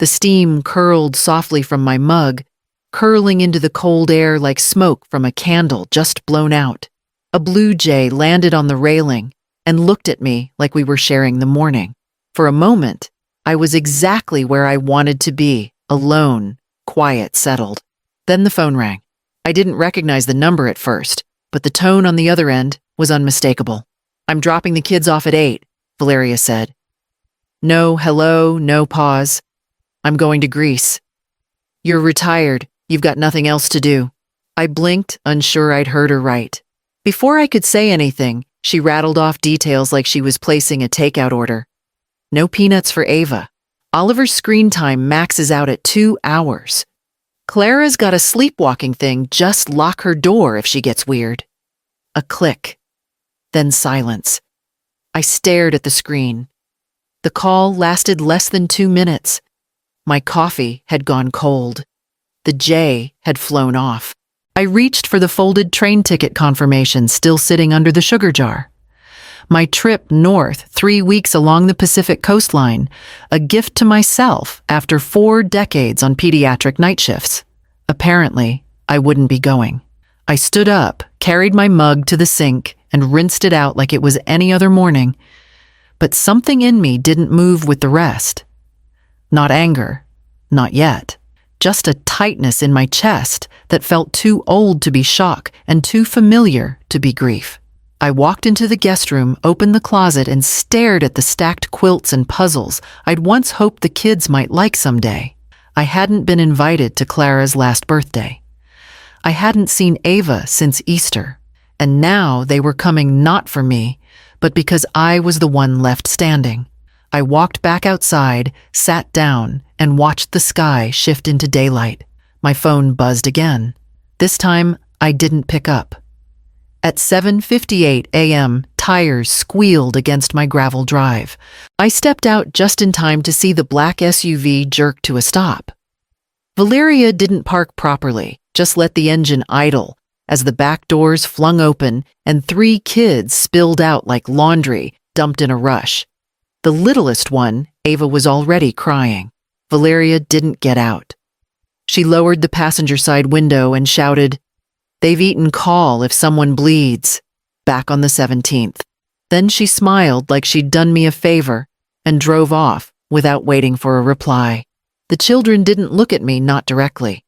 The steam curled softly from my mug, curling into the cold air like smoke from a candle just blown out. A blue jay landed on the railing and looked at me like we were sharing the morning. For a moment, I was exactly where I wanted to be, alone, quiet, settled. Then the phone rang. I didn't recognize the number at first, but the tone on the other end was unmistakable. "I'm dropping the kids off at 8, Valeria said. No hello, no pause. "I'm going to Greece." "You're retired. You've got nothing else to do." I blinked, unsure I'd heard her right. Before I could say anything, she rattled off details like she was placing a takeout order. "No peanuts for Ava. Oliver's screen time maxes out at 2 hours. Clara's got a sleepwalking thing, just lock her door if she gets weird." A click. Then silence. I stared at the screen. The call lasted less than 2 minutes. My coffee had gone cold. The J had flown off. I reached for the folded train ticket confirmation still sitting under the sugar jar. My trip north, 3 weeks along the Pacific coastline, a gift to myself after 4 decades on pediatric night shifts. Apparently, I wouldn't be going. I stood up, carried my mug to the sink, and rinsed it out like it was any other morning. But something in me didn't move with the rest. Not anger, not yet. Just a tightness in my chest that felt too old to be shock and too familiar to be grief. I walked into the guest room, opened the closet, and stared at the stacked quilts and puzzles I'd once hoped the kids might like someday. I hadn't been invited to Clara's last birthday. I hadn't seen Ava since Easter, and now they were coming not for me, but because I was the one left standing. I walked back outside, sat down, and watched the sky shift into daylight. My phone buzzed again. This time, I didn't pick up. At 7:58 a.m., tires squealed against my gravel drive. I stepped out just in time to see the black SUV jerk to a stop. Valeria didn't park properly, just let the engine idle, as the back doors flung open and 3 kids spilled out like laundry, dumped in a rush. The littlest one, Ava, was already crying. Valeria didn't get out. She lowered the passenger side window and shouted, "They've eaten call if someone bleeds," back on the 17th. Then she smiled like she'd done me a favor and drove off without waiting for a reply. The children didn't look at me, not directly.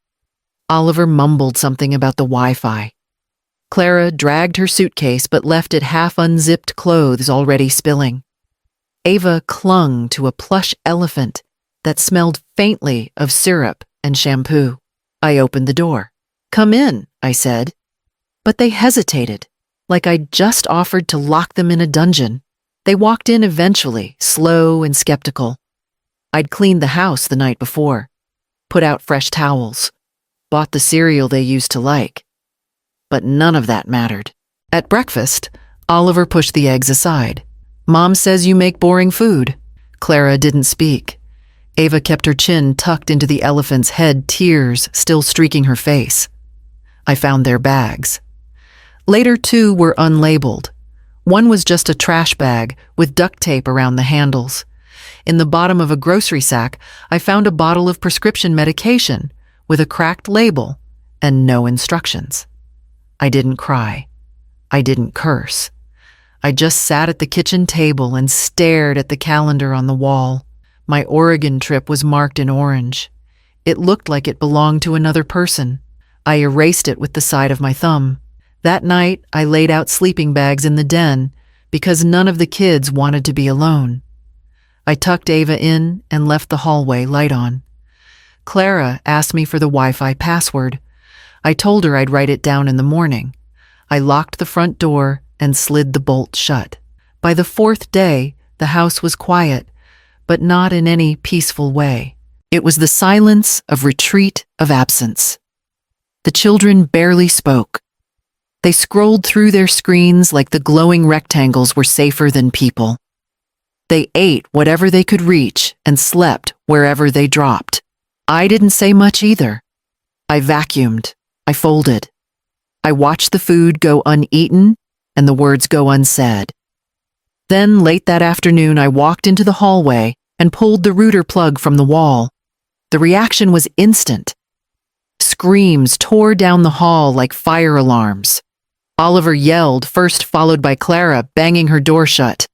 Oliver mumbled something about the Wi-Fi. Clara dragged her suitcase but left it half unzipped, clothes already spilling. Ava clung to a plush elephant that smelled faintly of syrup and shampoo. I opened the door. "Come in," I said. But they hesitated, like I'd just offered to lock them in a dungeon. They walked in eventually, slow and skeptical. I'd cleaned the house the night before, put out fresh towels, bought the cereal they used to like. But none of that mattered. At breakfast, Oliver pushed the eggs aside. "Mom says you make boring food." Clara didn't speak. Ava kept her chin tucked into the elephant's head, tears still streaking her face. I found their bags. Later, 2 were unlabeled. One was just a trash bag with duct tape around the handles. In the bottom of a grocery sack, I found a bottle of prescription medication with a cracked label and no instructions. I didn't cry. I didn't curse. I just sat at the kitchen table and stared at the calendar on the wall. My Oregon trip was marked in orange. It looked like it belonged to another person. I erased it with the side of my thumb. That night, I laid out sleeping bags in the den because none of the kids wanted to be alone. I tucked Ava in and left the hallway light on. Clara asked me for the Wi-Fi password. I told her I'd write it down in the morning. I locked the front door and slid the bolt shut. By the 4th day, the house was quiet, but not in any peaceful way. It was the silence of retreat, of absence. The children barely spoke. They scrolled through their screens like the glowing rectangles were safer than people. They ate whatever they could reach and slept wherever they dropped. I didn't say much either. I vacuumed. I folded. I watched the food go uneaten and the words go unsaid. Then, late that afternoon, I walked into the hallway and pulled the router plug from the wall. The reaction was instant. Screams tore down the hall like fire alarms. Oliver yelled, first followed by Clara, banging her door shut.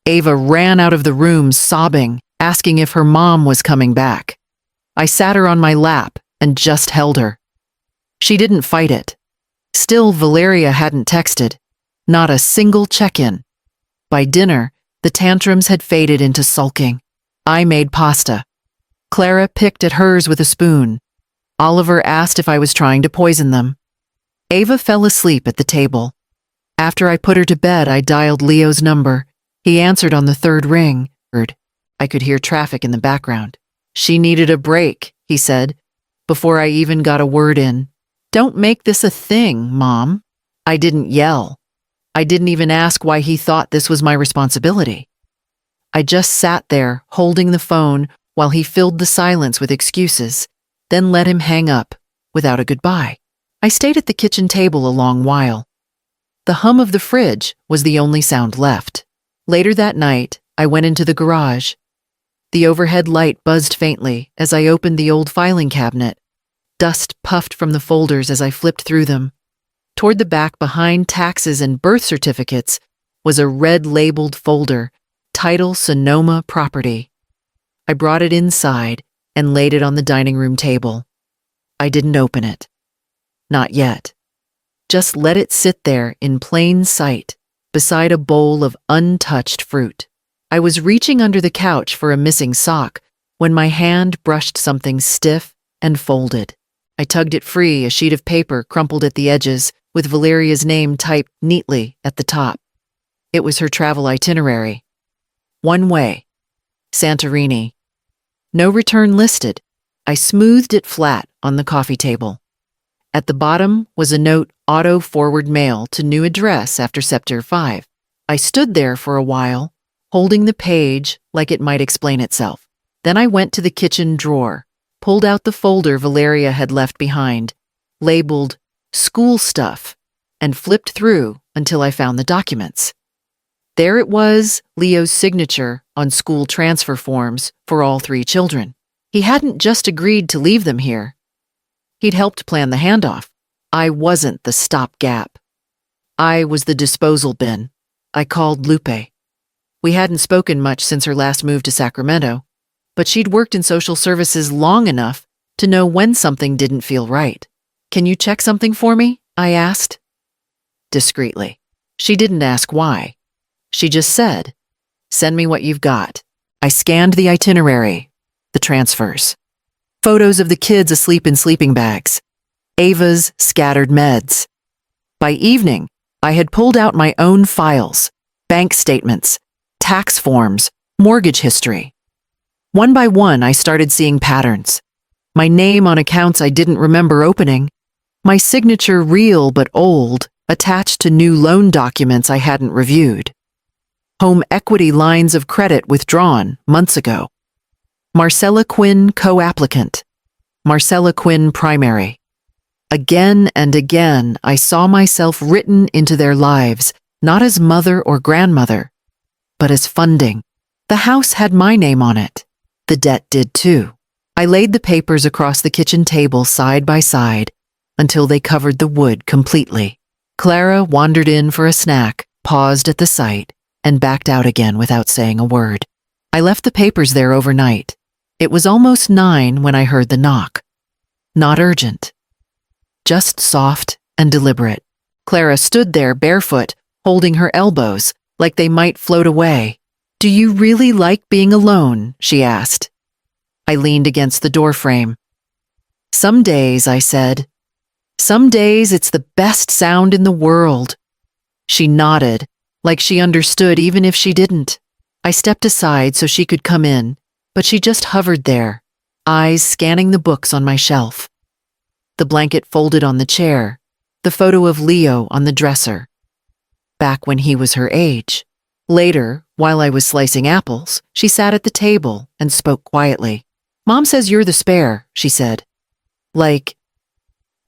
Ava ran out of the room sobbing, asking if her mom was coming back. I sat her on my lap and just held her. She didn't fight it. Still, Valeria hadn't texted. Not a single check-in. By dinner, the tantrums had faded into sulking. I made pasta. Clara picked at hers with a spoon. Oliver asked if I was trying to poison them. Ava fell asleep at the table. After I put her to bed, I dialed Leo's number. He answered on the third ring. I could hear traffic in the background. She needed a break, he said, before I even got a word in. Don't make this a thing, Mom. I didn't yell. I didn't even ask why he thought this was my responsibility. I just sat there, holding the phone, while he filled the silence with excuses, then let him hang up, without a goodbye. I stayed at the kitchen table a long while. The hum of the fridge was the only sound left. Later that night, I went into the garage. The overhead light buzzed faintly as I opened the old filing cabinet. Dust puffed from the folders as I flipped through them. Toward the back, behind taxes and birth certificates, was a red-labeled folder, title Sonoma Property. I brought it inside and laid it on the dining room table. I didn't open it. Not yet. Just let it sit there in plain sight, beside a bowl of untouched fruit. I was reaching under the couch for a missing sock when my hand brushed something stiff and folded. I tugged it free, a sheet of paper crumpled at the edges, with Valeria's name typed neatly at the top. It was her travel itinerary. One way. Santorini. No return listed. I smoothed it flat on the coffee table. At the bottom was a note, auto forward mail to new address after Sector 5. I stood there for a while, holding the page like it might explain itself. Then I went to the kitchen drawer, pulled out the folder Valeria had left behind, labeled School Stuff, and flipped through until I found the documents. There it was, Leo's signature on school transfer forms for all 3 children. He hadn't just agreed to leave them here. He'd helped plan the handoff. I wasn't the stopgap. I was the disposal bin. I called Lupe. We hadn't spoken much since her last move to Sacramento, but she'd worked in social services long enough to know when something didn't feel right. Can you check something for me? I asked. Discreetly. She didn't ask why. She just said, send me what you've got. I scanned the itinerary, the transfers. Photos of the kids asleep in sleeping bags. Ava's scattered meds. By evening, I had pulled out my own files, bank statements, tax forms, mortgage history. One by one, I started seeing patterns. My name on accounts I didn't remember opening. My signature real but old, attached to new loan documents I hadn't reviewed. Home equity lines of credit withdrawn months ago. Marcella Quinn co-applicant. Marcella Quinn primary. Again and again, I saw myself written into their lives, not as mother or grandmother, but as funding. The house had my name on it. The debt did too. I laid the papers across the kitchen table side by side until they covered the wood completely. Clara wandered in for a snack, paused at the sight, and backed out again without saying a word. I left the papers there overnight. It was almost 9 when I heard the knock. Not urgent. Just soft and deliberate. Clara stood there barefoot, holding her elbows, like they might float away. Do you really like being alone? She asked. I leaned against the doorframe. Some days, I said. Some days it's the best sound in the world. She nodded, like she understood even if she didn't. I stepped aside so she could come in, but she just hovered there, eyes scanning the books on my shelf. The blanket folded on the chair, the photo of Leo on the dresser. Back when he was her age. Later, while I was slicing apples, she sat at the table and spoke quietly. Mom says you're the spare, she said. Like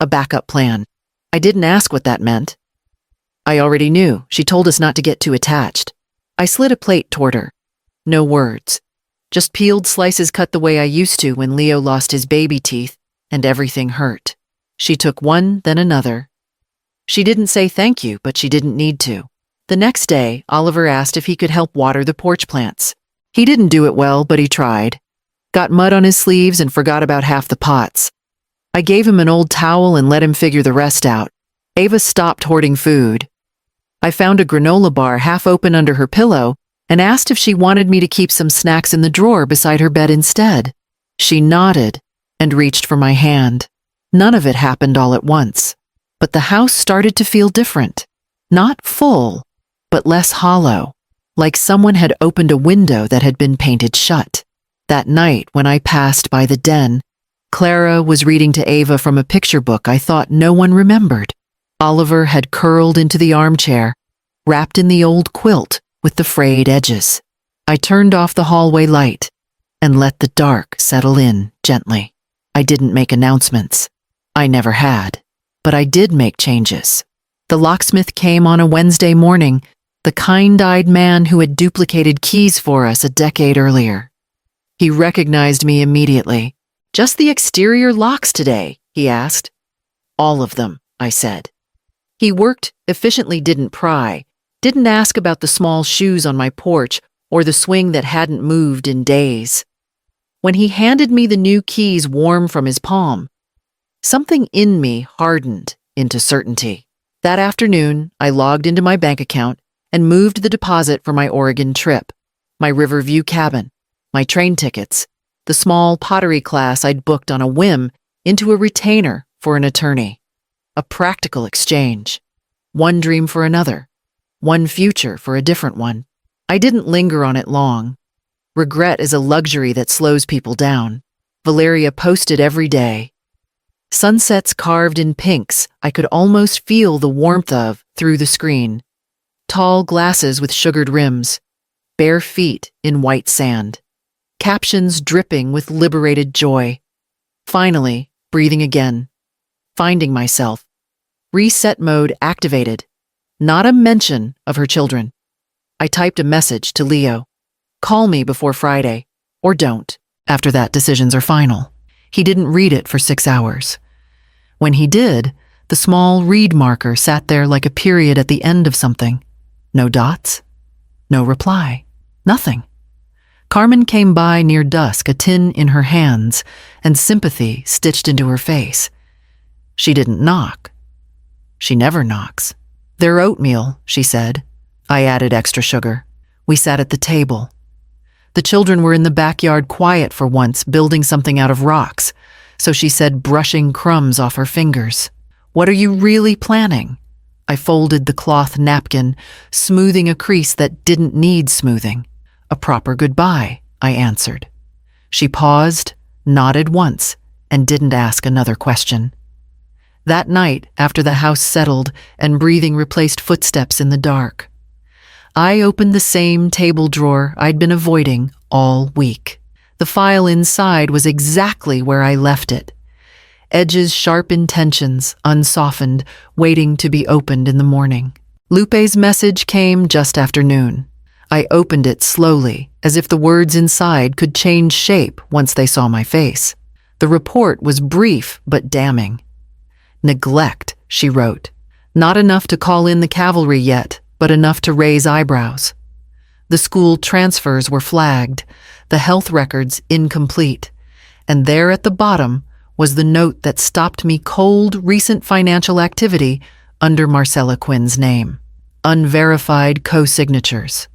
a backup plan. I didn't ask what that meant. I already knew. She told us not to get too attached. I slid a plate toward her. No words. Just peeled slices cut the way I used to when Leo lost his baby teeth, and everything hurt. She took one, then another. She didn't say thank you, but she didn't need to. The next day, Oliver asked if he could help water the porch plants. He didn't do it well, but he tried. Got mud on his sleeves and forgot about half the pots. I gave him an old towel and let him figure the rest out. Ava stopped hoarding food. I found a granola bar half open under her pillow and asked if she wanted me to keep some snacks in the drawer beside her bed instead. She nodded and reached for my hand. None of it happened all at once, but the house started to feel different. Not full, but less hollow, like someone had opened a window that had been painted shut. That night, when I passed by the den, Clara was reading to Ava from a picture book I thought no one remembered. Oliver had curled into the armchair, wrapped in the old quilt with the frayed edges. I turned off the hallway light and let the dark settle in gently. I didn't make announcements. I never had. But I did make changes. The locksmith came on a Wednesday morning, the kind-eyed man who had duplicated keys for us a decade earlier. He recognized me immediately. "Just the exterior locks today?" he asked. "All of them," I said. He worked, efficiently didn't pry, didn't ask about the small shoes on my porch or the swing that hadn't moved in days. When he handed me the new keys warm from his palm, something in me hardened into certainty. That afternoon, I logged into my bank account and moved the deposit for my Oregon trip, my Riverview cabin, my train tickets, the small pottery class I'd booked on a whim into a retainer for an attorney. A practical exchange. One dream for another. One future for a different one. I didn't linger on it long. Regret is a luxury that slows people down. Valeria posted every day. Sunsets carved in pinks I could almost feel the warmth of through the screen. Tall glasses with sugared rims. Bare feet in white sand. Captions dripping with liberated joy. Finally, breathing again. Finding myself. Reset mode activated. Not a mention of her children. I typed a message to Leo. "Call me before Friday. Or don't. After that, decisions are final." He didn't read it for 6 hours. When he did, the small read marker sat there like a period at the end of something. No dots. No reply. Nothing. Carmen came by near dusk, a tin in her hands, and sympathy stitched into her face. She didn't knock. She never knocks. "They're oatmeal," she said. I added extra sugar. We sat at the table. The children were in the backyard quiet for once, building something out of rocks, so she said, brushing crumbs off her fingers. "What are you really planning?" I folded the cloth napkin, smoothing a crease that didn't need smoothing. "A proper goodbye," I answered. She paused, nodded once, and didn't ask another question. That night, after the house settled and breathing replaced footsteps in the dark, I opened the same table drawer I'd been avoiding all week. The file inside was exactly where I left it. Edges sharp in tensions, unsoftened, waiting to be opened in the morning. Lupe's message came just after noon. I opened it slowly, as if the words inside could change shape once they saw my face. The report was brief but damning. "Neglect," she wrote. "Not enough to call in the cavalry yet, but enough to raise eyebrows." The school transfers were flagged, the health records incomplete, and there at the bottom was the note that stopped me cold recent financial activity under Marcella Quinn's name. Unverified co-signatures.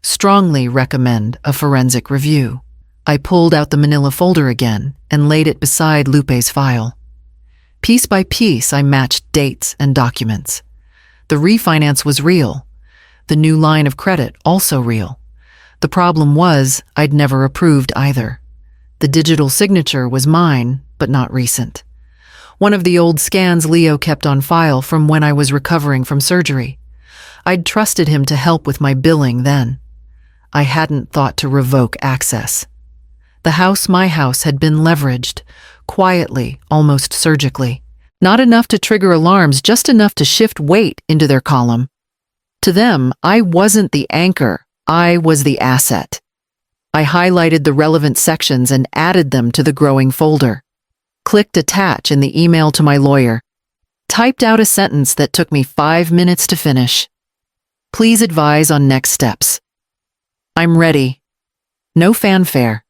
Strongly recommend a forensic review. I pulled out the manila folder again and laid it beside Lupe's file. Piece by piece, I matched dates and documents. The refinance was real. The new line of credit also real. The problem was I'd never approved either. The digital signature was mine, but not recent. One of the old scans Leo kept on file from when I was recovering from surgery. I'd trusted him to help with my billing then. I hadn't thought to revoke access. The house, my house, had been leveraged, quietly, almost surgically. Not enough to trigger alarms, just enough to shift weight into their column. To them, I wasn't the anchor, I was the asset. I highlighted the relevant sections and added them to the growing folder. Clicked attach in the email to my lawyer. Typed out a sentence that took me 5 minutes to finish. Please advise on next steps. I'm ready. No fanfare.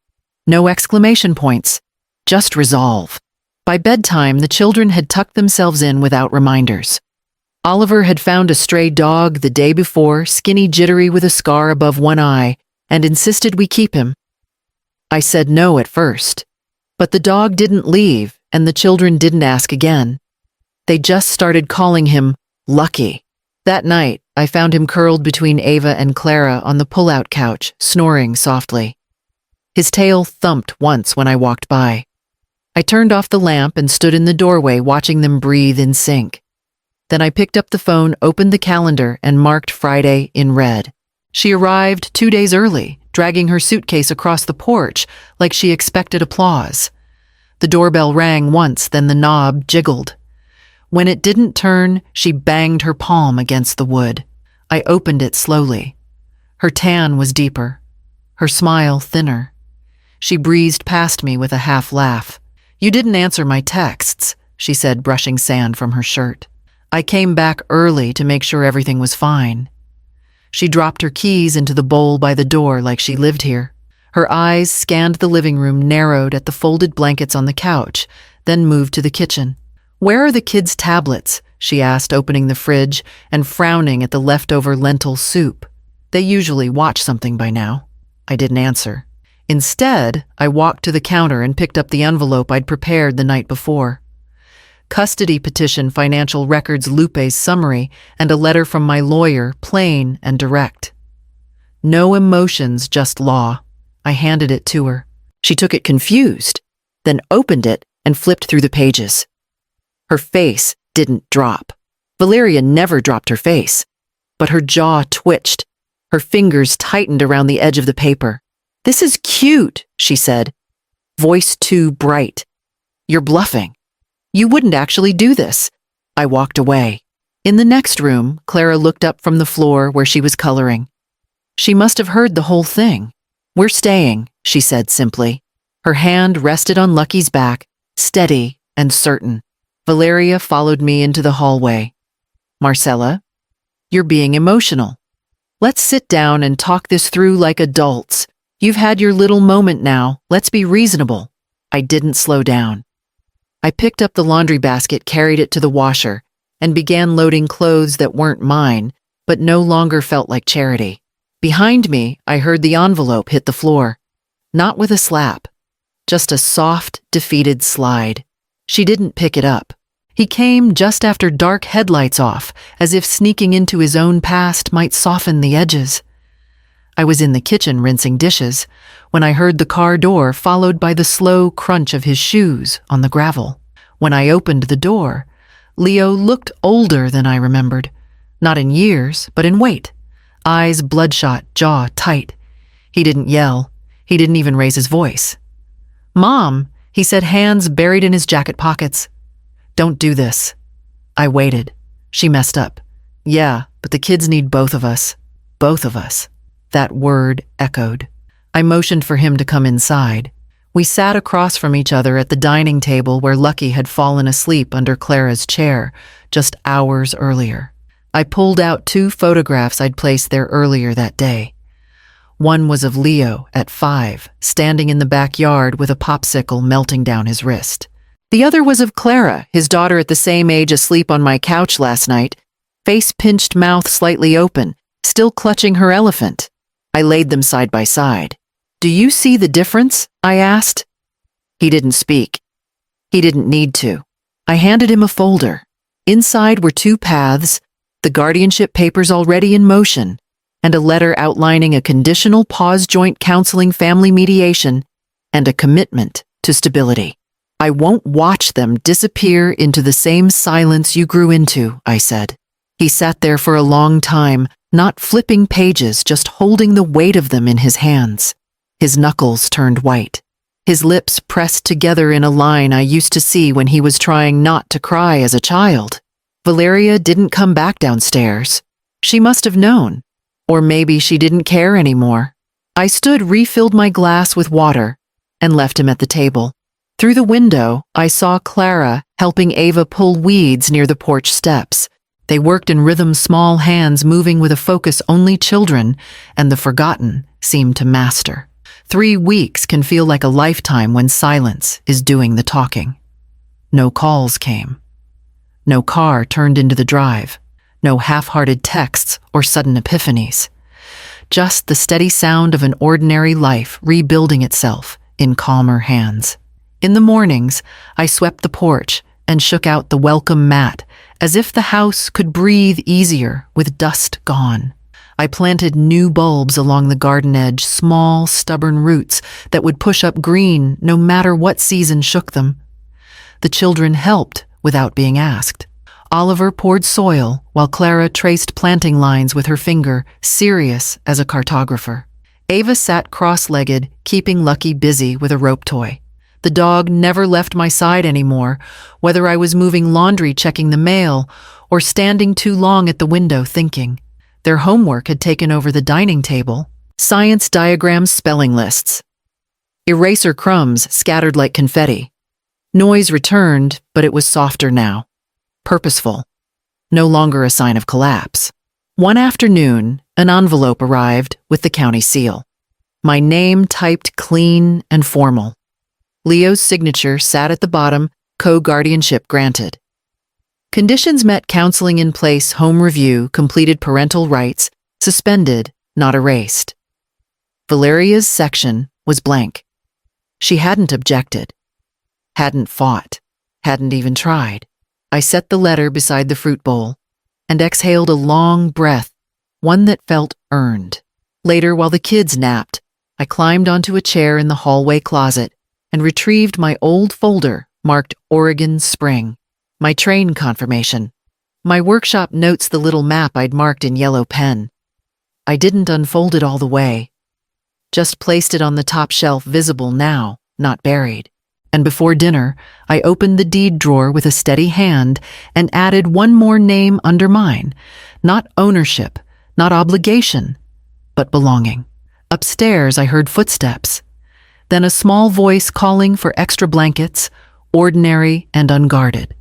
No exclamation points. Just resolve. By bedtime, the children had tucked themselves in without reminders. Oliver had found a stray dog the day before, skinny, jittery with a scar above one eye, and insisted we keep him. I said no at first, but the dog didn't leave and the children didn't ask again. They just started calling him Lucky. That night, I found him curled between Ava and Clara on the pull-out couch, snoring softly. His tail thumped once when I walked by. I turned off the lamp and stood in the doorway watching them breathe in sync. Then I picked up the phone, opened the calendar, and marked Friday in red. She arrived 2 days early, dragging her suitcase across the porch like she expected applause. The doorbell rang once, then the knob jiggled. When it didn't turn, she banged her palm against the wood. I opened it slowly. Her tan was deeper, her smile thinner. She breezed past me with a half laugh. "You didn't answer my texts," she said, brushing sand from her shirt. "I came back early to make sure everything was fine." She dropped her keys into the bowl by the door like she lived here. Her eyes scanned the living room, narrowed at the folded blankets on the couch, then moved to the kitchen. "Where are the kids' tablets?" she asked, opening the fridge and frowning at the leftover lentil soup. "They usually watch something by now." I didn't answer. Instead, I walked to the counter and picked up the envelope I'd prepared the night before. Custody petition, financial records, Lupe's summary, and a letter from my lawyer, plain and direct. No emotions, just law. I handed it to her. She took it confused, then opened it and flipped through the pages. Her face didn't drop. Valeria never dropped her face, but her jaw twitched. Her fingers tightened around the edge of the paper. "This is cute," she said, voice too bright. "You're bluffing. You wouldn't actually do this." I walked away. In the next room, Clara looked up from the floor where she was coloring. She must have heard the whole thing. "We're staying," she said simply. Her hand rested on Lucky's back, steady and certain. Valeria followed me into the hallway. "Marcella, you're being emotional. Let's sit down and talk this through like adults. You've had your little moment now. Let's be reasonable." I didn't slow down. I picked up the laundry basket, carried it to the washer, and began loading clothes that weren't mine, but no longer felt like charity. Behind me, I heard the envelope hit the floor. Not with a slap, just a soft, defeated slide. She didn't pick it up. He came just after dark headlights off, as if sneaking into his own past might soften the edges. I was in the kitchen rinsing dishes when I heard the car door followed by the slow crunch of his shoes on the gravel. When I opened the door, Leo looked older than I remembered. Not in years, but in weight. Eyes bloodshot, jaw tight. He didn't yell. He didn't even raise his voice. "Mom," he said, hands buried in his jacket pockets. "Don't do this." I waited. She messed up. "Yeah, but the kids need both of us. Both of us." That word echoed. I motioned for him to come inside. We sat across from each other at the dining table where Lucky had fallen asleep under Clara's chair just hours earlier. I pulled out 2 photographs I'd placed there earlier that day. One was of Leo at 5, standing in the backyard with a popsicle melting down his wrist. The other was of Clara, his daughter at the same age, asleep on my couch last night, face pinched, mouth slightly open, still clutching her elephant. I laid them side by side. "Do you see the difference?" I asked. He didn't speak. He didn't need to. I handed him a folder. Inside were 2 paths, the guardianship papers already in motion, and a letter outlining a conditional pause joint counseling family mediation and a commitment to stability. "I won't watch them disappear into the same silence you grew into," I said. He sat there for a long time, not flipping pages, just holding the weight of them in his hands. His knuckles turned white. His lips pressed together in a line I used to see when he was trying not to cry as a child. Valeria didn't come back downstairs. She must have known. Or maybe she didn't care anymore. I stood, refilled my glass with water, and left him at the table. Through the window, I saw Clara helping Ava pull weeds near the porch steps. They worked in rhythm, small hands moving with a focus only children and the forgotten seemed to master. 3 weeks can feel like a lifetime when silence is doing the talking. No calls came. No car turned into the drive. No half-hearted texts or sudden epiphanies. Just the steady sound of an ordinary life rebuilding itself in calmer hands. In the mornings, I swept the porch and shook out the welcome mat as if the house could breathe easier with dust gone. I planted new bulbs along the garden edge, small, stubborn roots that would push up green no matter what season shook them. The children helped without being asked. Oliver poured soil while Clara traced planting lines with her finger, serious as a cartographer. Ava sat cross-legged, keeping Lucky busy with a rope toy. The dog never left my side anymore, whether I was moving laundry, checking the mail, or standing too long at the window thinking. Their homework had taken over the dining table. Science diagrams, spelling lists. Eraser crumbs scattered like confetti. Noise returned, but it was softer now. Purposeful. No longer a sign of collapse. One afternoon, an envelope arrived with the county seal. My name typed clean and formal. Leo's signature sat at the bottom, co-guardianship granted. Conditions met, counseling in place, home review, completed parental rights, suspended, not erased. Valeria's section was blank. She hadn't objected, hadn't fought, hadn't even tried. I set the letter beside the fruit bowl and exhaled a long breath, one that felt earned. Later, while the kids napped, I climbed onto a chair in the hallway closet and retrieved my old folder marked Oregon Spring, my train confirmation, my workshop notes, the little map I'd marked in yellow pen. I didn't unfold it all the way, just placed it on the top shelf, visible now, not buried. And before dinner, I opened the deed drawer with a steady hand and added one more name under mine. Not ownership, not obligation, but belonging. Upstairs, I heard footsteps. Then a small voice calling for extra blankets, ordinary and unguarded.